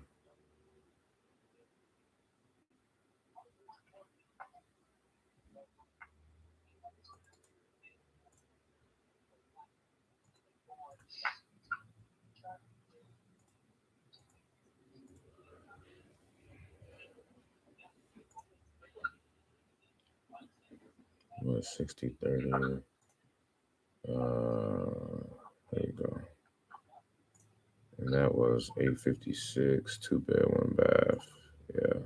What 60/30? There you go. And that was 856, 2-bed, 1 bath. Yeah.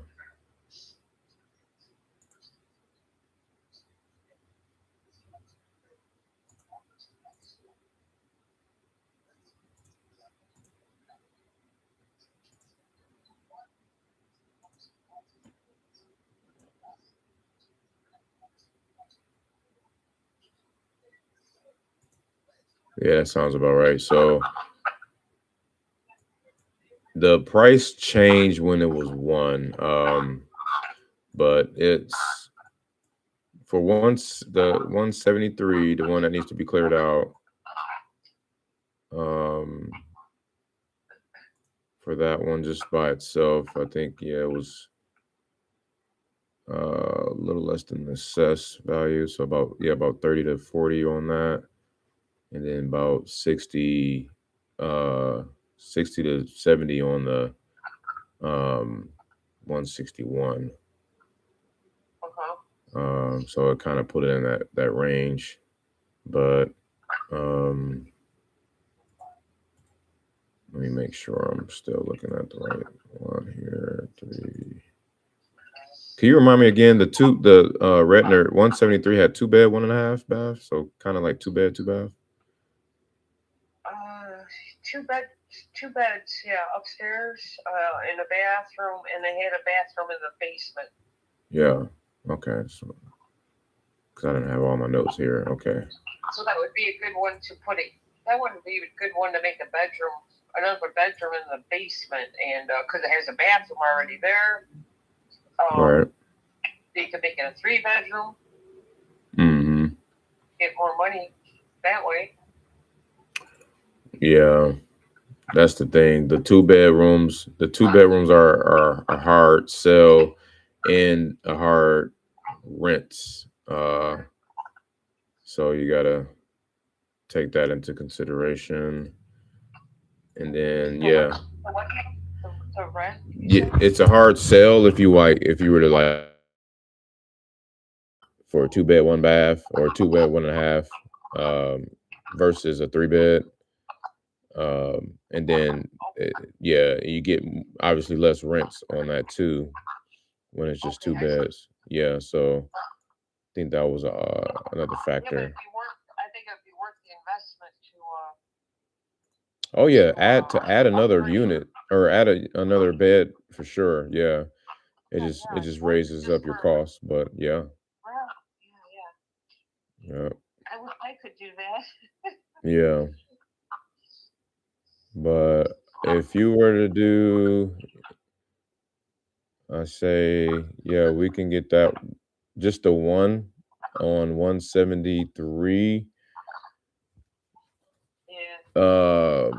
Yeah, that sounds about right. So the price changed when it was 1. But it's for once the 173, the one that needs to be cleared out. For that one just by itself, I think, yeah, it was a little less than the assessed value. So about 30 to 40 on that. And then about 60 to 70 on the 161. So it kind of put it in that range. But let me make sure I'm still looking at the right one here. 3. Can you remind me again? The Retner 173 had 2-bed, 1.5 bath, so kind of like 2-bed, 2 bath. 2 beds, yeah, upstairs, in a bathroom, and they had a bathroom in the basement. Yeah. Okay. So, because I didn't have all my notes here. Okay. So that would be a good one to put it. That would be a good one to make a bedroom, another bedroom in the basement, and because it has a bathroom already there. Right. You could make it a 3-bedroom. Mm-hmm. Get more money that way. Yeah, that's the thing. The 2 bedrooms are a hard sell and a hard rents. So you gotta take that into consideration. And then The rent. Yeah, it's a hard sell if you were to like for a 2-bed, 1 bath or a 2-bed, 1.5 versus a 3-bed. And then you get obviously less rents on that too when it's just 2 beds. Yeah, so I think that was another factor. I think it'd be worth the investment to. Oh yeah, add another unit or add another bed for sure. Yeah, it just raises up your costs, but yeah. Yeah. I could do that. Yeah. But if you were to do, I say, yeah, we can get that just the one on 173. Yeah.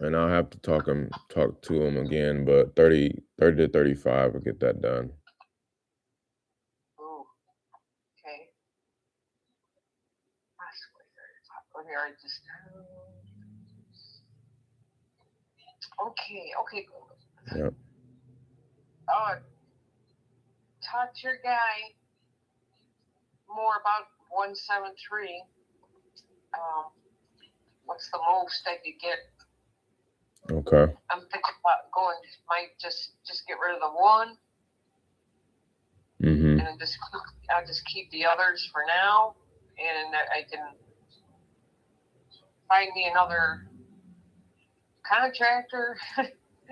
And I'll have to talk to him again, but 30 to 35 will get that done. Oh, okay. Let me write this down. Okay. Yep. Talk to your guy more about 173. What's the most I could get? Okay. I'm thinking about might just get rid of the one, Mm-hmm. and I'll just keep the others for now, and I can find me another contractor.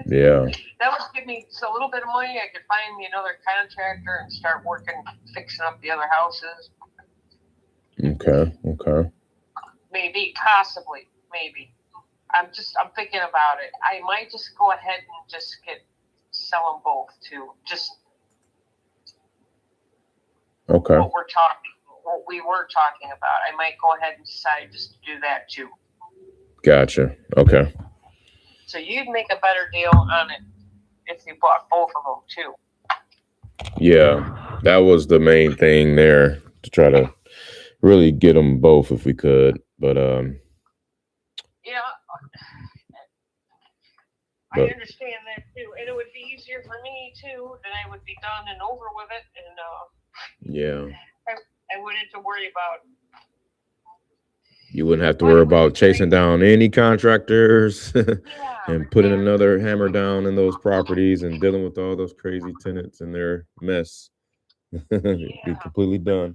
Yeah. That would give me a little bit of money. I could find me another contractor and start fixing up the other houses. Okay. Okay. Maybe, possibly, maybe. I'm thinking about it. I might just go ahead and just sell them both too. Just Okay. what we were talking about. I might go ahead and decide just to do that too. Gotcha. Okay. So you'd make a better deal on it if you bought both of them too. Yeah, that was the main thing there, to try to really get them both if we could. But yeah, I understand that too, and it would be easier for me too. Then I would be done and over with it, and yeah, I wouldn't have to worry about. you wouldn't have to worry about chasing down any contractors and putting another hammer down in those properties and dealing with all those crazy tenants and their mess. Be completely done.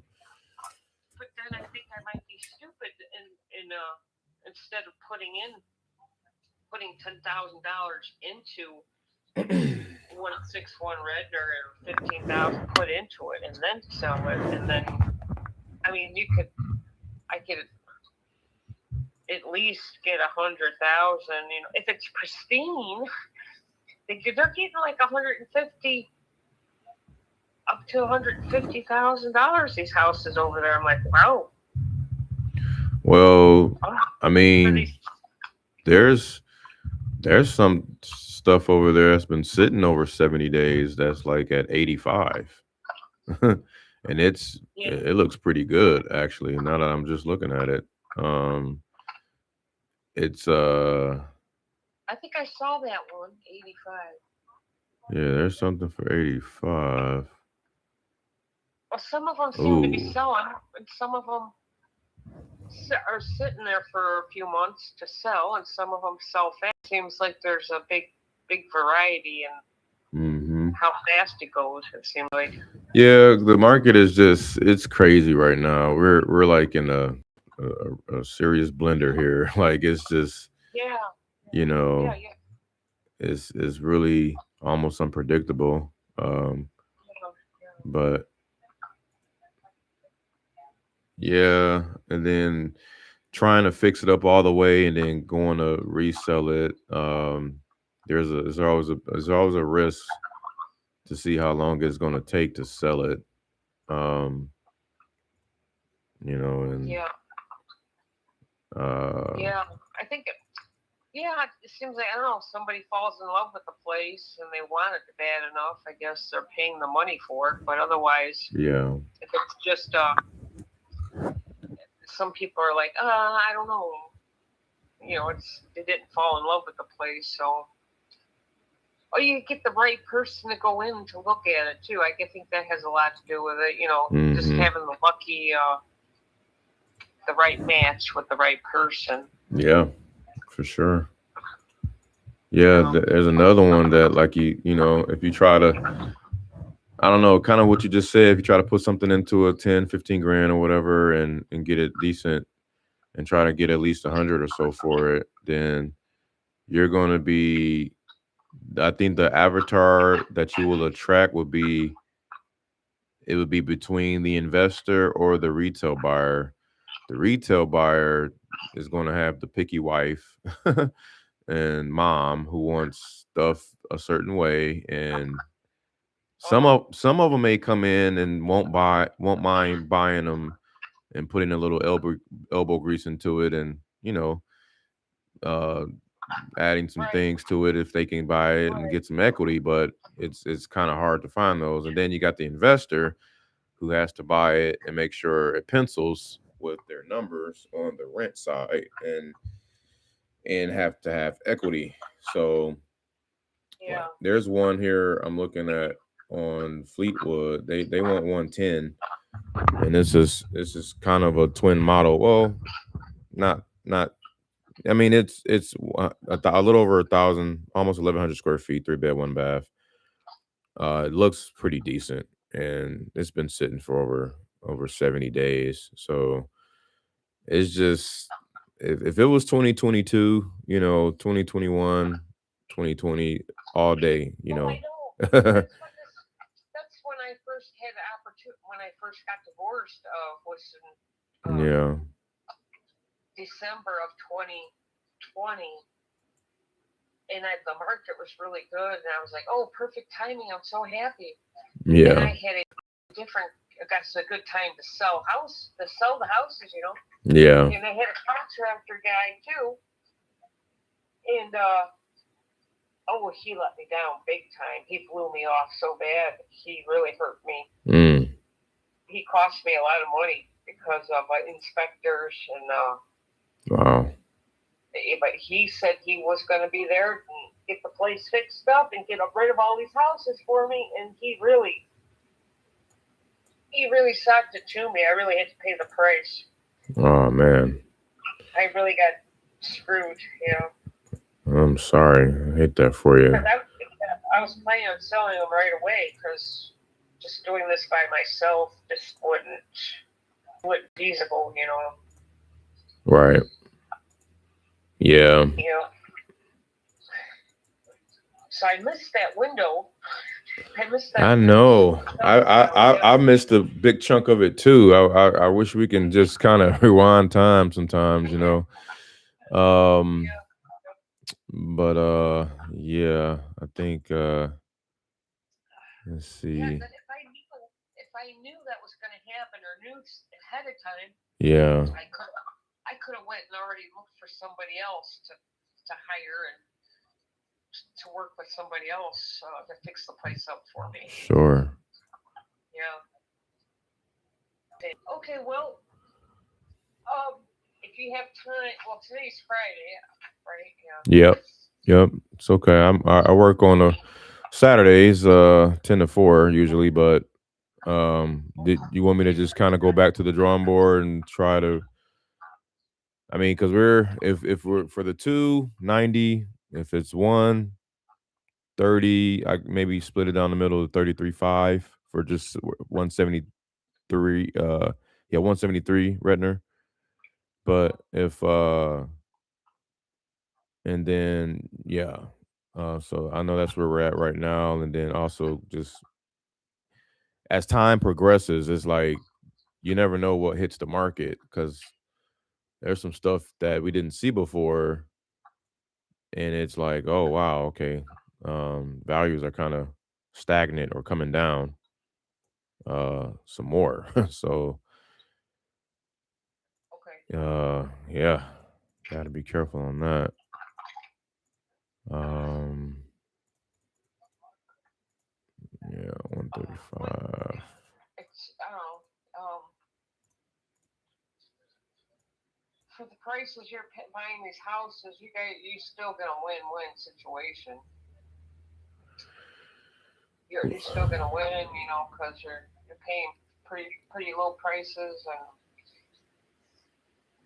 But then I think I might be stupid and instead of putting $10,000 into 161 red or 15,000 put into it and then sell it, and then I mean I could at least get 100,000. You know, if it's pristine, they're getting like 150 up to $150,000. These houses over there. I'm like, wow. Well, I mean, there's some stuff over there that's been sitting over 70 days that's like at 85. And it looks pretty good actually, now that I'm just looking at it. It's I think I saw that one, 85. Yeah, there's something for 85. Well, some of them seem to be selling, and some of them are sitting there for a few months to sell, and some of them sell fast. Seems like there's a big variety in how fast it goes. It seems like. Yeah, the market is it's crazy right now. We're like in a serious blender here. Like it's just it's really almost unpredictable. But yeah, and then trying to fix it up all the way and then going to resell it. There's always a risk to see how long it's going to take to sell it. And I think it seems like, I don't know, somebody falls in love with the place and they want it bad enough. I guess they're paying the money for it, but otherwise, if it's just some people are like, I don't know, they didn't fall in love with the place, so. Oh, you get the right person to go in to look at it too. I think that has a lot to do with it. Just having the lucky, the right match with the right person. Yeah, for sure. Yeah, there's another one that, like, if you try to, I don't know, kind of what you just said, if you try to put something into a 10, 15 grand or whatever and get it decent and try to get at least 100 or so for it, then you're going to be, I think the avatar that you will attract would be between the investor or the retail buyer. The retail buyer is going to have the picky wife and mom who wants stuff a certain way, and some of them may come in and won't mind buying them and putting a little elbow grease into it, and adding some things to it if they can buy it and get some equity. But it's kind of hard to find those. And then you got the investor who has to buy it and make sure it pencils with their numbers on the rent side and have to have equity. So there's one here I'm looking at on Fleetwood. They want 110, and this is kind of a twin model. Well, not I mean, it's a little over 1,000, almost 1,100 square feet, 3 bed, 1 bath. It looks pretty decent, and it's been sitting for over 70 days. So it's just if it was 2022, 2021, 2020, all day, Oh, I know. That's when I first had the opportunity. When I first got divorced, was in yeah, December of 2020, and the market was really good, and I was like, "Oh, perfect timing! I'm so happy." And yeah, I had a different. That's a good time to sell the houses, yeah. And I had a contractor guy too, and he let me down big time. He blew me off so bad. He really hurt me. He cost me a lot of money because of inspectors and. Wow. But he said he was going to be there and get the place fixed up and get rid of all these houses for me, and he really sucked it to me. I really had to pay the price. Oh man. I really got screwed, I'm sorry. I hate that for you. I was planning on selling them right away because just doing this by myself just wasn't feasible, Right. Yeah. So I missed that window. I know. I missed a big chunk of it too. I wish we can just kind of rewind time sometimes, But yeah, I think let's see. Yeah, but if I knew that was going to happen or knew ahead of time, yeah, I could have went and already looked for somebody else to hire and to work with somebody else to fix the place up for me. Sure. Yeah. Okay, well, if you have time, well, today's Friday, right? Yeah. Yep. It's okay. I work on a Saturdays, 10 to 4 usually, but did you want me to just kind of go back to the drawing board and try to? I mean, because if we're for the 290, if it's 130, I maybe split it down the middle of 33.5 for just 173. 173 Retner. But if and then so I know that's where we're at right now, and then also just as time progresses, it's like you never know what hits the market because there's some stuff that we didn't see before, and it's like, oh wow, okay, values are kind of stagnant or coming down some more. So yeah, got to be careful on that. Yeah, 135. It's for the prices you're buying these houses, you still got a win-win situation. You're still gonna win, because you're paying pretty low prices and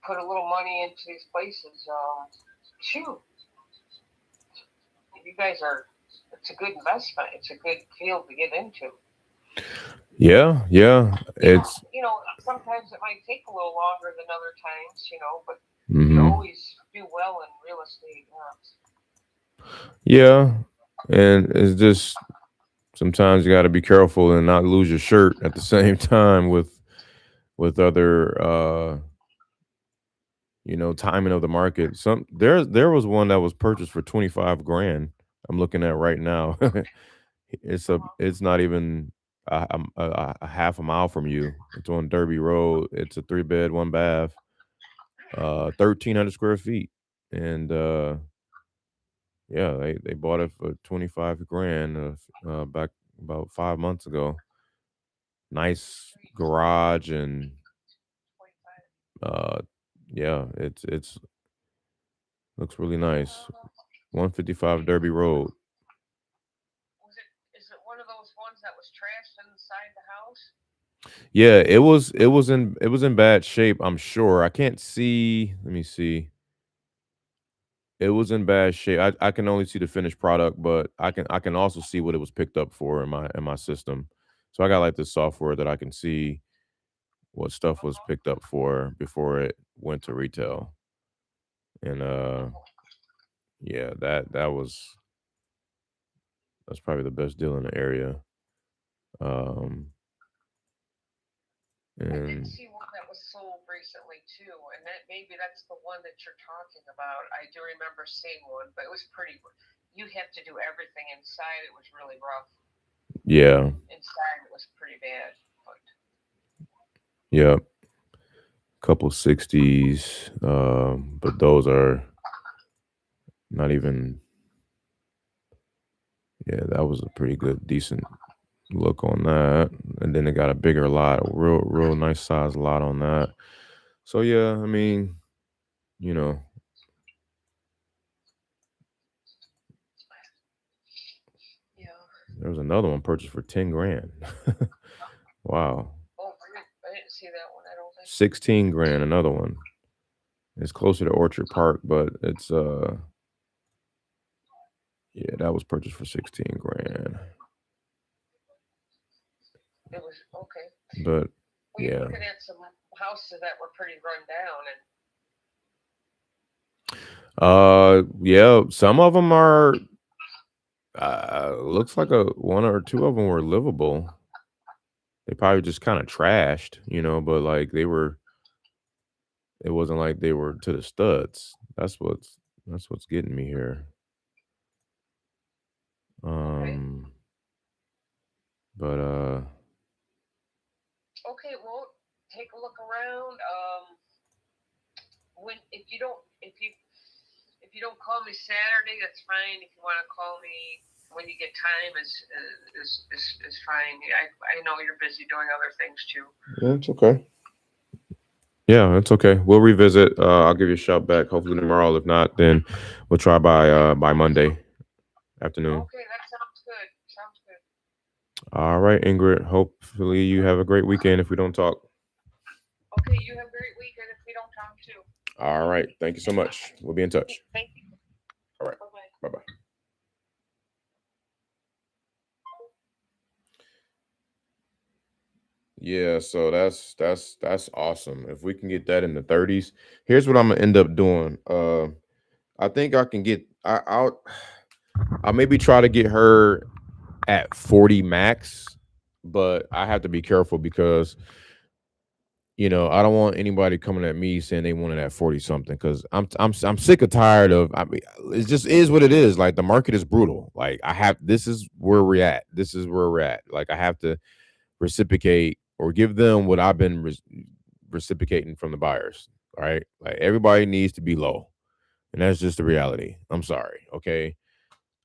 put a little money into these places. Shoot, you guys it's a good investment. It's a good field to get into. Yeah. It's sometimes it might take a little longer than other times, but mm-hmm. you always do well in real estate. Yeah, and it's just sometimes you got to be careful and not lose your shirt at the same time with other timing of the market. There was one that was purchased for 25 grand. I'm looking at right now. It's not even a half a mile from you. It's on Derby Road. It's a 3-bed, 1 bath, 1,300 square feet, and yeah, they bought it for 25 grand back about 5 months ago. Nice garage and yeah, it's looks really nice. 155 Derby Road. Is it one of those ones that was trashed inside the house? Yeah, it was in bad shape, I'm sure. I can't see. Let me see. It was in bad shape. I can only see the finished product, but I can also see what it was picked up for in my system. So I got like this software that I can see what stuff was picked up for before it went to retail. And yeah, that's probably the best deal in the area. I did And see one that was sold recently too, and that maybe that's the one that you're talking about. I do remember seeing one, but it was pretty. You have to do everything inside. It was really rough. yeah, Inside it was pretty bad. But yeah, couple 60s, but those are not even. Yeah, that was a pretty good, decent look on that. And then it got a bigger lot, a real nice size lot on that. So yeah, I mean, you know, yeah. there was another one purchased for 10 grand. Wow. Oh, I didn't see that one. I don't think. 16 grand, another one. It's closer to Orchard Park, but it's yeah, that was purchased for 16 grand. It was okay. But Well, you're yeah. looking at some houses that were pretty run down, and Yeah, some of them are looks like one or two of them were livable. They probably just kind of trashed, but like it wasn't like they were to the studs. That's what's getting me here. okay. But Okay, well, take a look around. If you don't call me Saturday, that's fine. If you want to call me when you get time, is fine. I know you're busy doing other things too. yeah, it's okay. Yeah, it's okay. We'll revisit. I'll give you a shout back hopefully tomorrow. If not, then we'll try by Monday afternoon. Okay, that sounds good. Sounds good. All right, Ingrid. Hopefully you have a great weekend if we don't talk. Okay, you have a great weekend if we don't talk too. All right. Thank you so much. We'll be in touch. Thank you. All right. Bye-bye. Bye-bye. Yeah, so that's awesome. If we can get that in the 30s, here's what I'm gonna end up doing. I think I can get I'll maybe try to get her at 40 max, but I have to be careful because I don't want anybody coming at me saying they want it at 40 something because I'm sick of tired of. I mean, it just is what it is. Like the market is brutal. Like this is where we're at. This is where we're at. Like I have to reciprocate or give them what I've been reciprocating from the buyers. All right, like everybody needs to be low, and that's just the reality. I'm sorry. Okay.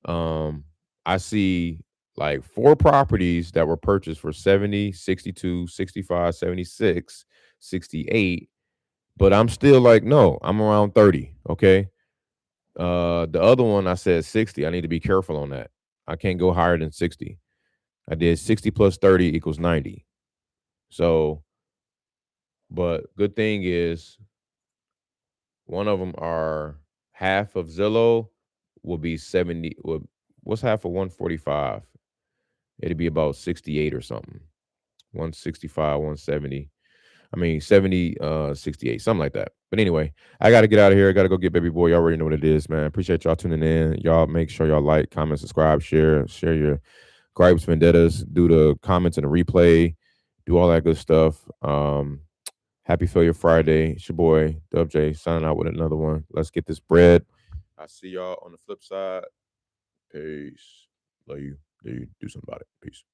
I see like 4 properties that were purchased for 70, 62, 65, 76, 68, but I'm still like, no, I'm around 30. Okay. The other one I said 60. I need to be careful on that. I can't go higher than 60. I did 60 plus 30 equals 90. So, but good thing is one of them are half of Zillow will be 70. What's half of 145? It'd be about 68 or something. 165, 170. I mean 70, 68, something like that. But anyway, I gotta get out of here. I gotta go get baby boy. Y'all already know what it is, man. Appreciate y'all tuning in. Y'all make sure y'all like, comment, subscribe, share your gripes, vendettas, do the comments and the replay, do all that good stuff. Happy Failure Friday. It's your boy DubJ signing out with another one. Let's get this bread. I'll see y'all on the flip side. Peace. Love you. Do something about it. Peace.